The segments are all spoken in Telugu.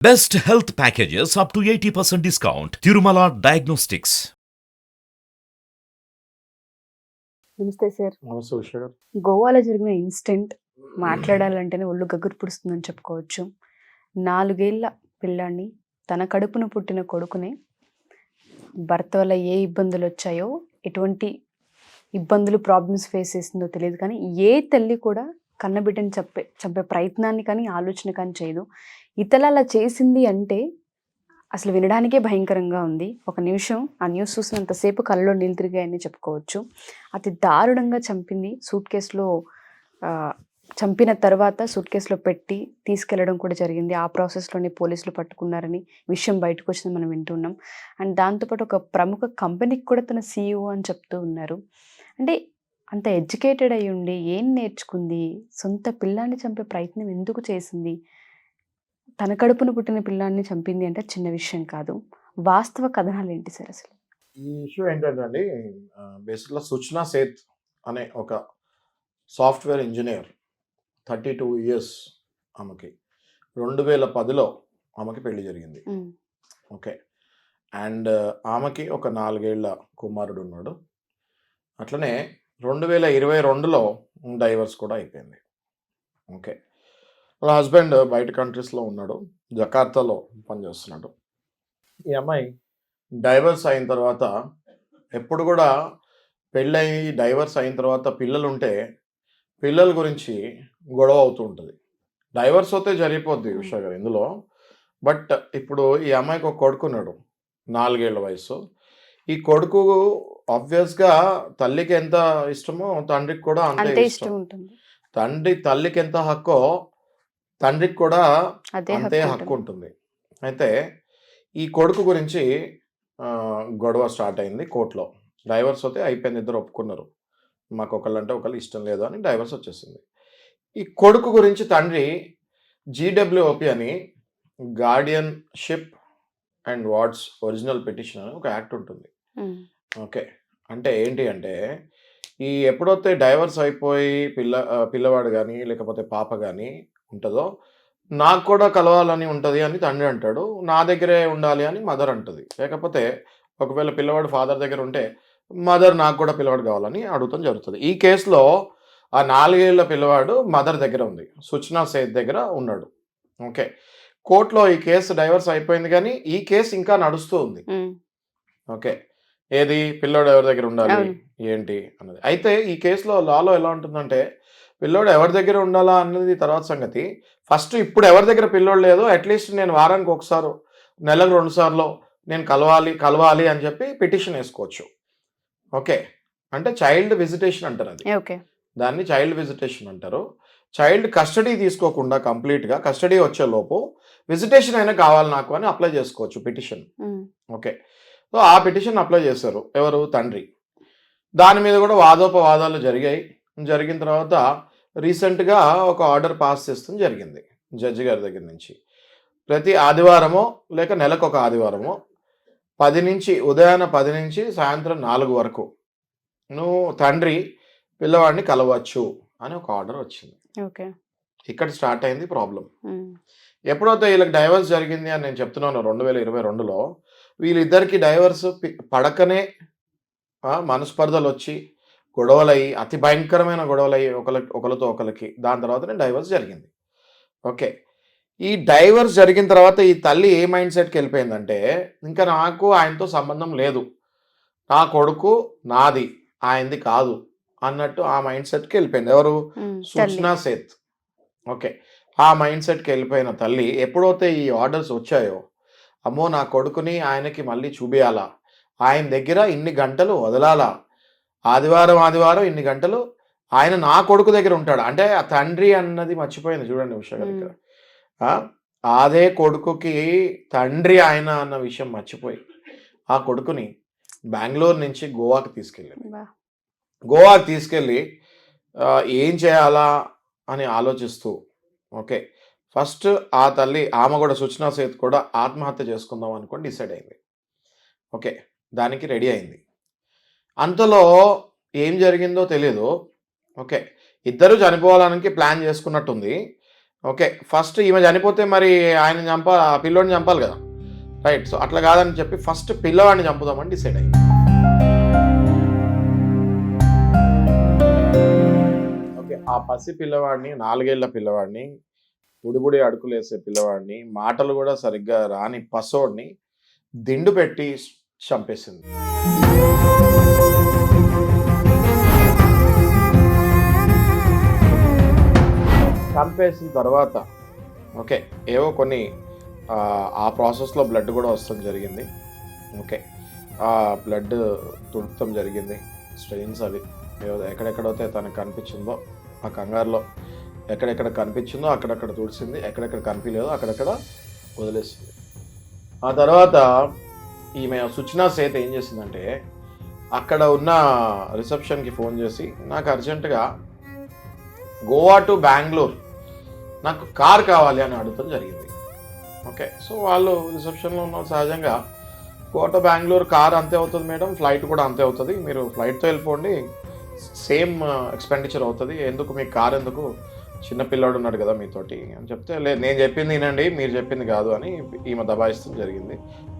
Best health packages up to 80% discount. Tirumala Diagnostics. నమస్తే సార్. నమస్తే ఉషా గారు. గోవాలో జరిగిన ఇన్సిడెంట్ మాట్లాడాలంటేనే ఒళ్ళు గగురు పుడుస్తుందని చెప్పుకోవచ్చు. 4 ఏళ్ల పిల్లాడిని, తన కడుపున పుట్టిన కొడుకుని భర్త వల్ల ఏ ఇబ్బందులు వచ్చాయో, ఎటువంటి ఇబ్బందులు ప్రాబ్లమ్స్ ఫేస్ చేసిందో తెలియదు, కానీ ఏ తల్లి కూడా కన్నబిడ్డని చంపే ప్రయత్నాన్ని కానీ ఆలోచన కానీ చేయదు. ఇతల అలా చేసింది అంటే అసలు వినడానికే భయంకరంగా ఉంది. ఒక నిమిషం ఆ న్యూస్ చూసినంతసేపు కళ్ళలో నీళ్ళు తిరిగాయని చెప్పుకోవచ్చు. అతి దారుణంగా చంపింది. సూట్ కేసులో చంపిన తర్వాత సూట్ కేసులో పెట్టి తీసుకెళ్లడం కూడా జరిగింది. ఆ ప్రాసెస్లోనే పోలీసులు పట్టుకున్నారని విషయం బయటకు వచ్చింది మనం వింటున్నాం. అండ్ దాంతోపాటు ఒక ప్రముఖ కంపెనీకి కూడా తన CEO అని చెప్తూ ఉన్నారు. అంటే అంత ఎడ్యుకేటెడ్ అయి ఉండి ఏం నేర్చుకుంది? సొంత పిల్లాన్ని చంపే ప్రయత్నం ఎందుకు చేసింది? తన కడుపున పుట్టిన పిల్లాన్ని చంపింది అంటే చిన్న విషయం కాదు. వాస్తవ కథనాలు ఏంటి సార్ అసలు? ఈ ఇష్యూ ఏంటంటే అండి, బేసిక్గా సుచనా సేత్ అనే ఒక సాఫ్ట్వేర్ ఇంజనీర్, 32 ఇయర్స్ ఆమెకి. 2010లో ఆమెకి పెళ్లి జరిగింది. ఓకే. అండ్ ఆమెకి ఒక 4 ఏళ్ల కుమారుడు ఉన్నాడు. అట్లనే 2022లో డైవర్స్ కూడా అయిపోయింది. ఓకే. వాళ్ళ హస్బెండ్ బయట కంట్రీస్లో ఉన్నాడు, జకార్తాలో పనిచేస్తున్నాడు. ఈ అమ్మాయి డైవర్స్ అయిన తర్వాత ఎప్పుడు కూడా పెళ్ళయి డైవర్స్ అయిన తర్వాత పిల్లలుంటే పిల్లల గురించి గొడవ అవుతూ ఉంటుంది. డైవర్స్ అయితే జరిగిపోద్ది ఉషా గారు ఇందులో. బట్ ఇప్పుడు ఈ అమ్మాయికి ఒక కొడుకున్నాడు, 4 ఏళ్ల వయసు. ఈ కొడుకు ఆబ్వియస్గా తల్లికి ఎంత ఇష్టమో తండ్రికి కూడా అంతే ఇష్టం ఉంటుంది. తల్లికి ఎంత హక్కో తండ్రికి కూడా అంతే హక్కు హక్కు ఉంటుంది. అయితే ఈ కొడుకు గురించి గొడవ స్టార్ట్ అయింది కోర్టులో. డైవర్స్ అయితే అయిపోయింది, ఇద్దరు ఒప్పుకున్నారు, మాకు ఒకళ్ళంటే ఒకళ్ళు ఇష్టం లేదు అని డైవర్స్ వచ్చేసింది. ఈ కొడుకు గురించి తండ్రి GWOP అని, guardianship and wards original petition అని ఒక యాక్ట్ ఉంటుంది. ఓకే. అంటే ఏంటి అంటే, ఈ ఎప్పుడైతే డైవర్స్ అయిపోయి పిల్లవాడు కానీ లేకపోతే పాప కానీ ఉంటుందో, నాకు కూడా కలవాలని ఉంటుంది అని తండ్రి అంటాడు, నా దగ్గరే ఉండాలి అని మదర్ అంటుంది. లేకపోతే ఒకవేళ పిల్లవాడు ఫాదర్ దగ్గర ఉంటే మదర్ నాకు కూడా పిల్లవాడు కావాలని అడుగుతాం జరుగుతుంది. ఈ కేసులో ఆ 4 ఏళ్ల పిల్లవాడు మదర్ దగ్గర ఉంది, సుచనా సేత్ దగ్గర ఉన్నాడు. ఓకే. కోర్టులో ఈ కేసు డైవర్స్ అయిపోయింది, కానీ ఈ కేసు ఇంకా నడుస్తూ ఉంది. ఓకే. ఏది పిల్లోడు ఎవరి దగ్గర ఉండాలి ఏంటి అన్నది. అయితే ఈ కేసులో లాలో ఎలా ఉంటుందంటే, పిల్లోడు ఎవరి దగ్గర ఉండాలా అన్నది తర్వాత సంగతి. ఫస్ట్ ఇప్పుడు ఎవరి దగ్గర పిల్లోడు లేదో అట్లీస్ట్ నేను వారానికి ఒకసారి, నెలకు 2 సార్లు నేను కలవాలి అని చెప్పి పిటిషన్ వేసుకోవచ్చు. ఓకే. అంటే చైల్డ్ విజిటేషన్ అంటారు అది. ఓకే. దాన్ని చైల్డ్ విజిటేషన్ అంటారు. చైల్డ్ కస్టడీ తీసుకోకుండా కంప్లీట్గా కస్టడీ వచ్చే లోపు విజిటేషన్ అయినా కావాలి నాకు అని అప్లై చేసుకోవచ్చు పిటిషన్. ఓకే. సో ఆ పిటిషన్ అప్లై చేశారు ఎవరు? తండ్రి. దాని మీద కూడా వాదోపవాదాలు జరిగిన తర్వాత రీసెంట్గా ఒక ఆర్డర్ పాస్ చేస్తుంది జరిగింది జడ్జి గారి దగ్గర నుంచి. ప్రతి ఆదివారమో లేక నెలకు ఒక ఆదివారమో ఉదయాన 10 నుంచి సాయంత్రం 4 వరకు నువ్వు తండ్రి పిల్లవాడిని కలవచ్చు అని ఒక ఆర్డర్ వచ్చింది. ఓకే. ఇక్కడ స్టార్ట్ అయింది ప్రాబ్లం. ఎప్పుడైతే వీళ్ళకి డైవర్స్ జరిగింది అని నేను చెప్తున్నాను 2022లో, వీళ్ళిద్దరికి డైవర్స్ పడకనే మనస్పర్ధలు వచ్చి గొడవలయ్యి, అతి భయంకరమైన గొడవలయ్యి ఒకరితో ఒకరికి, దాని తర్వాతనే డైవర్స్ జరిగింది. ఓకే. ఈ డైవర్స్ జరిగిన తర్వాత ఈ తల్లి ఏ మైండ్ సెట్కి వెళ్ళిపోయిందంటే, ఇంకా నాకు ఆయనతో సంబంధం లేదు, నా కొడుకు నాది, ఆయనది కాదు అన్నట్టు ఆ మైండ్ సెట్కి వెళ్ళిపోయింది. ఎవరు? సుచనా సేత్. ఓకే. ఆ మైండ్ సెట్కి వెళ్ళిపోయిన తల్లి ఎప్పుడైతే ఈ ఆర్డర్స్ వచ్చాయో, అమ్మో నా కొడుకుని ఆయనకి మళ్ళీ చూపియాలా, ఆయన దగ్గర ఇన్ని గంటలు వదలాలా, ఆదివారం ఇన్ని గంటలు ఆయన నా కొడుకు దగ్గర ఉంటాడు అంటే ఆ తండ్రి అన్నది మర్చిపోయింది. చూడండి ఉషా గారు ఇక్కడ. అదే కొడుకుకి తండ్రి ఆయన అన్న విషయం మర్చిపోయి ఆ కొడుకుని బెంగళూరు నుంచి గోవాకి తీసుకెళ్ళి ఏం చేయాలా అని ఆలోచిస్తూ, ఓకే, ఫస్ట్ ఆ తల్లి ఆమె కూడా సుచనా సేత్ కూడా ఆత్మహత్య చేసుకుందాం అనుకొని డిసైడ్ అయింది. ఓకే. దానికి రెడీ అయింది. అంతలో ఏం జరిగిందో తెలియదు. ఓకే. ఇద్దరు చనిపోవాలని ప్లాన్ చేసుకున్నట్టుంది. ఓకే, ఫస్ట్ ఈమె చనిపోతే మరి ఆయన చంపాలి, ఆ పిల్లోడిని చంపాలి కదా, రైట్. సో అట్లా కాదని చెప్పి ఫస్ట్ పిల్లవాడిని చంపుదామని డిసైడ్ అయ్యింది. ఓకే, ఆ పసి పిల్లవాడిని, 4 ఏళ్ల పిల్లవాడిని, బుడిబుడి అడుకులు వేసే పిల్లవాడిని, మాటలు కూడా సరిగ్గా రాని పసోడిని దిండు పెట్టి చంపేసింది. చంపేసిన తర్వాత ఓకే, ఏవో కొన్ని ఆ ప్రాసెస్లో బ్లడ్ కూడా వస్తడం జరిగింది. ఓకే, ఆ బ్లడ్ తుడపడం జరిగింది, స్ట్రెయిన్స్ అవి ఎక్కడెక్కడైతే తనకు కనిపించిందో ఆ కంగారులో ఎక్కడెక్కడ కనిపించిందో అక్కడక్కడ తుడిసింది, ఎక్కడెక్కడ కనిపించలేదో అక్కడక్కడ వదిలేసింది. ఆ తర్వాత ఈమె సుచనా సేత్ ఏం చేసిందంటే అక్కడ ఉన్న రిసెప్షన్కి ఫోన్ చేసి నాకు అర్జెంటుగా గోవా టు బెంగళూరు నాకు కార్ కావాలి అని అడగడం జరిగింది. ఓకే, సో వాళ్ళు రిసెప్షన్లో ఉన్న సహజంగా గోవా టు బెంగళూరు కార్ అంతే అవుతుంది మేడం, ఫ్లైట్ కూడా అంతే అవుతుంది, మీరు ఫ్లైట్తో వెళ్ళిపోండి, సేమ్ ఎక్స్పెండిచర్ అవుతుంది, ఎందుకు మీకు కార్ ఎందుకు, చిన్న పిల్లాడు ఉన్నాడు కదా మీతోటి అని చెప్తే, లేదు నేను చెప్పింది వినండి, మీరు చెప్పింది కాదు అని ఈమె దబాయిస్తూ జరిగింది.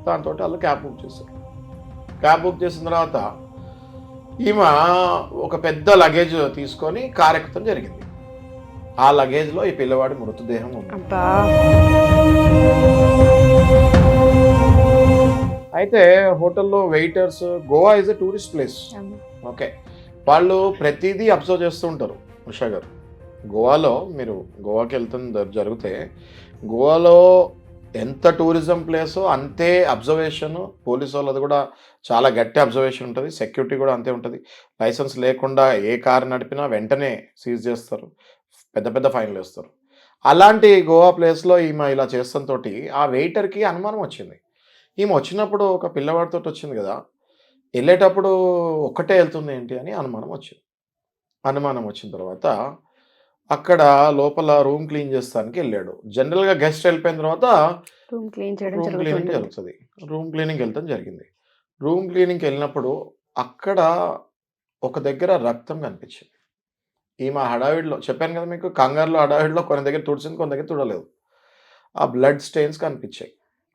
దాంతో వాళ్ళు క్యాబ్ బుక్ చేశారు. క్యాబ్ బుక్ చేసిన తర్వాత ఈమె ఒక పెద్ద లగేజ్ తీసుకొని కార్ ఎక్కుతాం జరిగింది. ఆ లగేజ్లో ఈ పిల్లవాడి మృతదేహం ఉంది. అయితే హోటల్లో waiters, Goa is a tourist place. Okay, వాళ్ళు ప్రతిదీ అబ్జర్వ్ చేస్తూ ఉంటారు. ఉషా గారు, గోవాలో మీరు గోవాకి వెళ్తుంది జరిగితే గోవాలో ఎంత టూరిజం ప్లేసో అంతే అబ్జర్వేషన్, పోలీసు వాళ్ళది కూడా చాలా గట్టి అబ్జర్వేషన్ ఉంటుంది, సెక్యూరిటీ కూడా అంతే ఉంటుంది. లైసెన్స్ లేకుండా ఏ కారు నడిపినా వెంటనే సీజ్ చేస్తారు, పెద్ద పెద్ద ఫైన్లు వేస్తారు. అలాంటి గోవా ప్లేస్లో ఈమె ఇలా చేస్తంతో ఆ వెయిటర్కి అనుమానం వచ్చింది. ఈమె వచ్చినప్పుడు ఒక పిల్లవాడితో వచ్చింది కదా, వెళ్ళేటప్పుడు ఒక్కటే వెళ్తుంది ఏంటి అని అనుమానం వచ్చింది. అనుమానం వచ్చిన తర్వాత అక్కడ లోపల రూమ్ క్లీన్ చేస్తానికి వెళ్ళాడు. జనరల్గా గెస్ట్ వెళ్ళిపోయిన తర్వాత రూమ్ క్లీనింగ్ జరుగుతుంది. రూమ్ క్లీనింగ్ వెళ్తాం జరిగింది. రూమ్ క్లీనింగ్కి వెళ్ళినప్పుడు అక్కడ ఒక దగ్గర రక్తం కనిపించింది. ఈమె హడావిడిలో చెప్పాను కదా మీకు, కంగారులో హడావిడిలో కొన్ని దగ్గర తుడిచింది, కొన్ని దగ్గర తుడలేదు. ఆ బ్లడ్ స్టెయిన్స్ కనిపించాయి.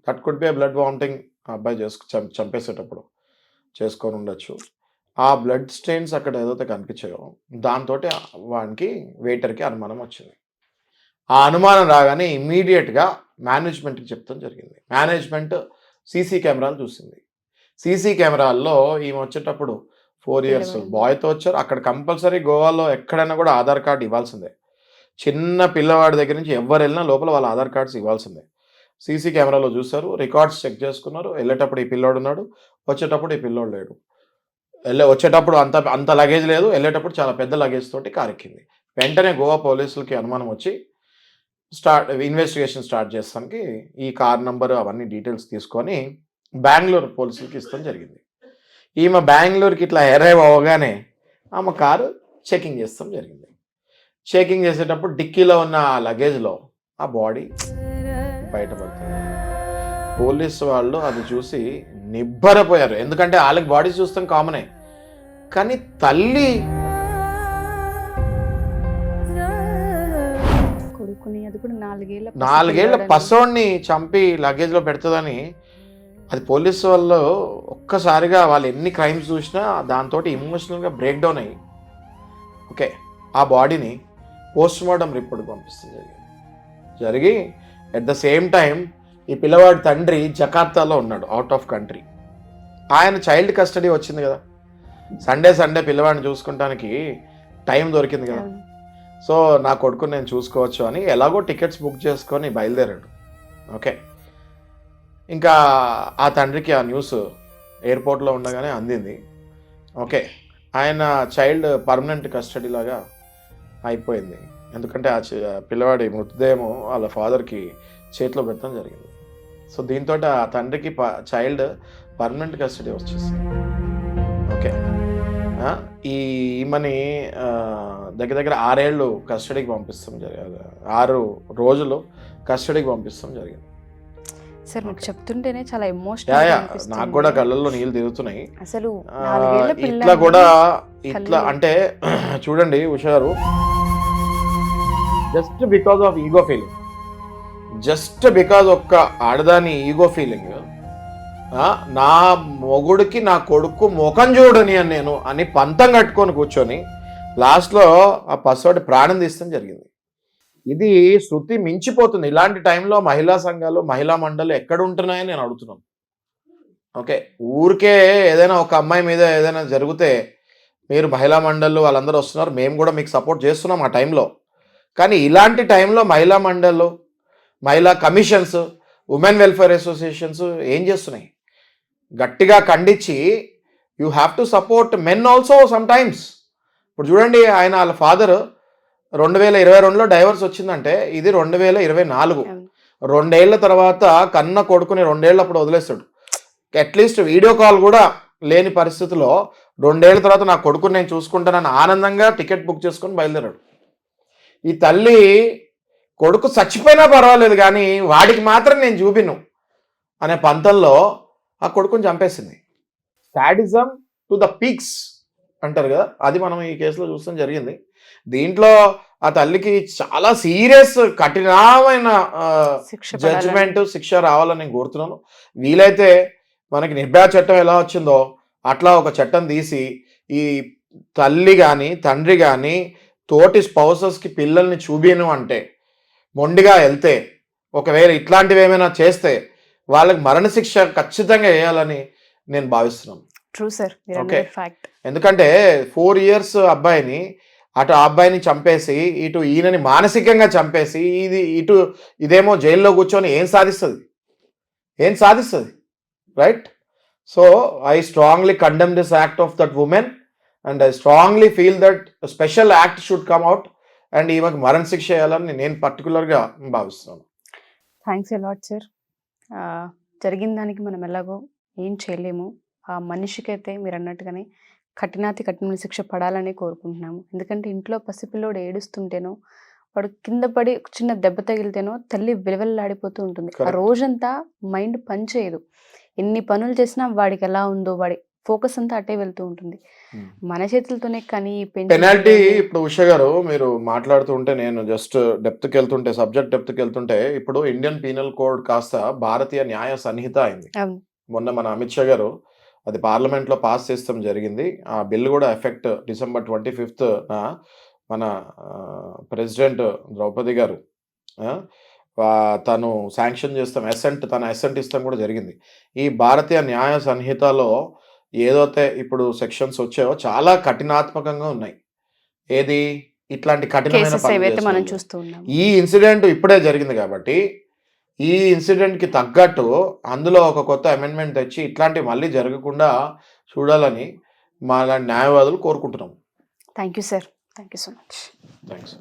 That could be blood vomiting ఆ అబ్బాయి చంపేసేటప్పుడు చేసుకొని ఉండొచ్చు. ఆ బ్లడ్ స్టెయిన్స్ అక్కడ ఏదైతే కనిపించాయో దాంతో వానికి వెయిటర్కి అనుమానం వచ్చింది. ఆ అనుమానం రాగానే ఇమ్మీడియట్గా మేనేజ్మెంట్కి చెప్తాం జరిగింది. మేనేజ్మెంట్ సీసీ కెమెరాలు చూసింది. సీసీ కెమెరాల్లో ఈమె వచ్చేటప్పుడు 4 years బాయ్తో వచ్చారు. అక్కడ కంపల్సరీ గోవాలో ఎక్కడైనా కూడా ఆధార్ కార్డు ఇవ్వాల్సిందే. చిన్న పిల్లవాడి దగ్గర నుంచి ఎవరు వెళ్ళినా లోపల వాళ్ళ ఆధార్ కార్డ్స్ ఇవ్వాల్సిందే. సీసీ కెమెరాలో చూసారు, రికార్డ్స్ చెక్ చేసుకున్నారు. వెళ్ళేటప్పుడు ఈ పిల్లోడు ఉన్నాడు, వచ్చేటప్పుడు ఈ పిల్లోడు లేడు. వచ్చేటప్పుడు అంత లగేజ్ లేదు, వెళ్ళేటప్పుడు చాలా పెద్ద లగేజ్ తోటి కార్ ఎక్కింది. వెంటనే గోవా పోలీసులకి అనుమానం వచ్చి ఇన్వెస్టిగేషన్ స్టార్ట్ చేస్తానికి ఈ కార్ నంబర్ అవన్నీ డీటెయిల్స్ తీసుకొని బెంగళూరు పోలీసులకి ఇస్తాం జరిగింది. ఈమె బెంగళూరుకి ఇట్లా అరైవ్ అవ్వగానే ఆమె కారు చెకింగ్ చేస్తాం జరిగింది. చెకింగ్ చేసేటప్పుడు డిక్కీలో ఉన్న ఆ లగేజ్లో ఆ బాడీ బయటపడుతుంది. పోలీసు వాళ్ళు అది చూసి నిబ్బరపోయారు, ఎందుకంటే వాళ్ళకి బాడీ చూస్తాం కామనే, కానీ తల్లి కొడుకుని, అది కూడా 4 ఏళ్ల పసోడిని చంపి లగేజ్లో పెడుతుందని, అది పోలీసు వాళ్ళు ఒక్కసారిగా వాళ్ళు ఎన్ని క్రైమ్స్ చూసినా దాంతో ఇమోషనల్గా బ్రేక్ డౌన్ అయ్యి ఓకే ఆ బాడీని పోస్ట్ మార్టం రిపోర్ట్కి పంపిస్తుంది జరిగి అట్ ద సేమ్ టైం ఈ పిల్లవాడి తండ్రి జకార్తాలో ఉన్నాడు, అవుట్ ఆఫ్ కంట్రీ. ఆయన చైల్డ్ కస్టడీ వచ్చింది కదా, సండే పిల్లవాడిని చూసుకుంటానికి టైం దొరికింది కదా, సో నా కొడుకుని నేను చూసుకోవచ్చు అని ఎలాగో టికెట్స్ బుక్ చేసుకొని బయలుదేరాడు. ఓకే, ఇంకా ఆ తండ్రికి ఆ న్యూస్ ఎయిర్పోర్ట్లో ఉండగానే అందింది. ఓకే, ఆయన చైల్డ్ పర్మనెంట్ కస్టడీ లాగా అయిపోయింది, ఎందుకంటే ఆ పిల్లవాడి మృతదేహం వాళ్ళ ఫాదర్కి చేతిలో పెట్టడం జరిగింది. సో దీంతో ఆ తండ్రికి చైల్డ్ పర్మనెంట్ కస్టడీ వచ్చేసింది. ఓకే, ఈమెని దగ్గర 6 ఏళ్ళు కస్టడీకి పంపిస్తాం జరిగింది, 6 రోజులు కస్టడీకి పంపిస్తాం జరిగింది. సార్ మీకు చెప్తుంటేనే చాలా ఎమోషనల్ నాకు కూడా కళ్ళల్లో నీళ్ళు తిరుగుతున్నాయి అసలు. ఇట్లా అంటే చూడండి ఉషా గారు, just because of ego feeling, just because ఒక్క ఆడదాని ఈగో ఫీలింగ్, నా మొగుడికి నా కొడుకు ముఖం చూడని అని నేను అని పంతం కట్టుకొని కూర్చొని లాస్ట్లో ఆ పసివాడి ప్రాణం తీస్తాం జరిగింది. ఇది శృతి మించిపోతుంది. ఇలాంటి టైంలో మహిళా సంఘాలు, మహిళా మండళ్ళు ఎక్కడ ఉంటున్నాయని నేను అడుగుతున్నాను. ఓకే, ఊరికే ఏదైనా ఒక అమ్మాయి మీద ఏదైనా జరిగితే మీరు మహిళా మండళ్ళు వాళ్ళందరూ వస్తున్నారు, మేము కూడా మీకు సపోర్ట్ చేస్తున్నాం ఆ టైంలో. కానీ ఇలాంటి టైంలో మహిళా మండళ్ళు, మహిళా కమిషన్స్, ఉమెన్ వెల్ఫేర్ అసోసియేషన్స్ ఏం చేస్తున్నాయి? గట్టిగా ఖండించి you have to support men also some times. ఇప్పుడు చూడండి, వాళ్ళ ఫాదర్ 2022లో డైవర్స్ వచ్చిందంటే ఇది 2024. 2 ఏళ్ల తర్వాత కన్న కొడుకుని 2 ఏళ్ళు అప్పుడు వదిలేస్తాడు. అట్లీస్ట్ వీడియో కాల్ కూడా లేని పరిస్థితిలో 2 ఏళ్ల తర్వాత నా కొడుకుని నేను చూసుకుంటానని ఆనందంగా టికెట్ బుక్ చేసుకొని బయలుదేరాడు. ఈ తల్లి కొడుకు చచ్చిపోయినా పర్వాలేదు కానీ వాడికి మాత్రం నేను చూపిను అనే పంతంలో ఆ కొడుకుని చంపేసింది. సాడిజం టు ద పీక్స్ అంటారు కదా, అది మనం ఈ కేసులో చూస్తాం జరిగింది. దీంట్లో ఆ తల్లికి చాలా సీరియస్ కఠినమైన జడ్జిమెంట్, శిక్ష రావాలని నేను కోరుతున్నాను. వీలైతే మనకి నిర్భయ చట్టం ఎలా వచ్చిందో అట్లా ఒక చట్టం తీసి ఈ తల్లి కానీ తండ్రి కానీ తోటి స్పౌసెస్కి పిల్లల్ని చూపిను అంటే మొండిగా వెళ్తే, ఒకవేళ ఇట్లాంటివి ఏమైనా చేస్తే వాళ్ళకి మరణశిక్ష ఖచ్చితంగా వేయాలని నేను భావిస్తున్నాను. ట్రూ సార్, ఓకే, ఎందుకంటే 4 years అబ్బాయిని అటు ఆ అబ్బాయిని చంపేసి ఇటు ఈయనని మానసికంగా చంపేసి ఇదేమో జైల్లో కూర్చొని ఏం సాధిస్తుంది? Right? So I strongly condemn this act of that women and I strongly feel that special act should come out and ఈమెకు మరణ శిక్ష వేయాలని నేను పర్టికులర్గా భావిస్తున్నాను. Thanks a lot sir. జరిగిన దానికి మనం ఎలాగో ఏం చేయలేము. ఆ మనిషికైతే మీరు అన్నట్టుగానే కఠిన శిక్ష పడాలని కోరుకుంటున్నాము. ఎందుకంటే ఇంట్లో పసిపిల్లోడు ఏడుస్తుంటేనో, వాడు కింద పడి చిన్న దెబ్బ తగిలితేనో తల్లి విలవెల్లాడిపోతూ ఉంటుంది. ఆ రోజంతా మైండ్ పని చేయదు. ఎన్ని పనులు చేసినా వాడికి ఎలా ఉందో వాడి ఫోకస్ అంతా అటే వెళ్తూ ఉంటుంది. మన చేతులతోనే కానీ పెనాల్టీ. ఇప్పుడు ఉష గారు మీరు మాట్లాడుతూ ఉంటే నేను జస్ట్ సబ్జెక్ట్ డెప్త్కి వెళ్తుంటే ఇప్పుడు ఇండియన్ పీనల్ కోడ్ కాస్త భారతీయ న్యాయ సంహిత అయింది. మొన్న మన అమిత్ షా గారు అది పార్లమెంట్లో పాస్ చేస్తాం జరిగింది. ఆ బిల్ కూడా ఎఫెక్ట్ December 25th మన ప్రెసిడెంట్ ద్రౌపది గారు తను శాంక్షన్ చేస్తాం, తన అసెంట్ ఇస్తాం కూడా జరిగింది. ఈ భారతీయ న్యాయ సంహితలో ఏదైతే ఇప్పుడు సెక్షన్స్ వచ్చాయో చాలా కఠినాత్మకంగా ఉన్నాయి. ఏది ఇట్లాంటి కఠినమైన ఈ ఇన్సిడెంట్ ఇప్పుడే జరిగింది కాబట్టి ఈ ఇన్సిడెంట్కి తగ్గట్టు అందులో ఒక కొత్త అమెండ్మెంట్ తెచ్చి ఇట్లాంటివి మళ్ళీ జరగకుండా చూడాలని మా న్యాయవాదులు కోరుకుంటున్నాం. Thank you sir. Thank you so much. Thanks.